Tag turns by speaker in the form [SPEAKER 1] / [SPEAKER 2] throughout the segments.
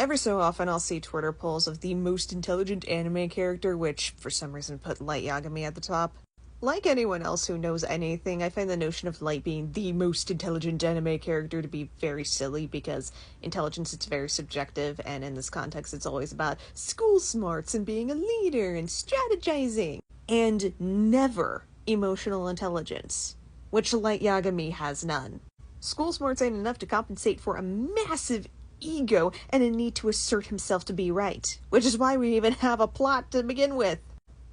[SPEAKER 1] Every so often I'll see Twitter polls of the most intelligent anime character, which for some reason put Light Yagami at the top. Like anyone else who knows anything, I find the notion of Light being the most intelligent anime character to be very silly, because intelligence is very subjective, and in this context it's always about school smarts and being a leader and strategizing, and never emotional intelligence, which Light Yagami has none. School smarts ain't enough to compensate for a massive ego and a need to assert himself to be right, which is why we even have a plot to begin with.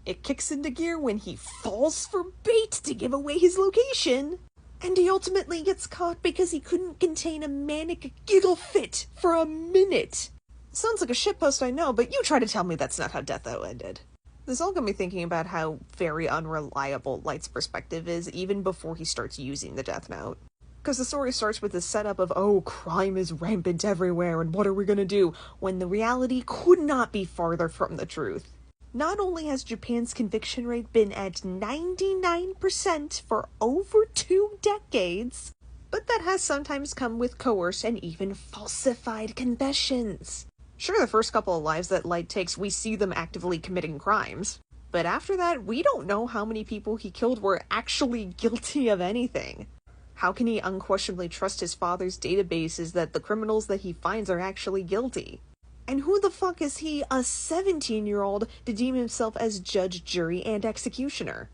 [SPEAKER 1] It kicks into gear when he falls for bait to give away his location, and he ultimately gets caught because he couldn't contain a manic giggle fit for a minute. Sounds like a shitpost, I know, but you try to tell me that's not how Death Note ended. This all got me thinking about how very unreliable Light's perspective is even before he starts using the Death Note. Because the story starts with this setup of, oh, crime is rampant everywhere, and what are we gonna do? When the reality could not be farther from the truth. Not only has Japan's conviction rate been at 99% for over 2 decades, but that has sometimes come with coerced and even falsified confessions. Sure, the first couple of lives that Light takes, we see them actively committing crimes. But after that, we don't know how many people he killed were actually guilty of anything. How can he unquestionably trust his father's databases that the criminals that he finds are actually guilty? And who the fuck is he, a 17-year-old, to deem himself as judge, jury, and executioner?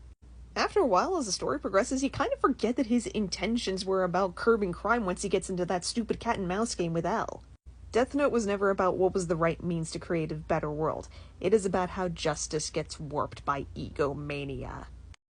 [SPEAKER 1] After a while, as the story progresses, you kind of forget that his intentions were about curbing crime once he gets into that stupid cat and mouse game with L. Death Note was never about what was the right means to create a better world. It is about how justice gets warped by egomania.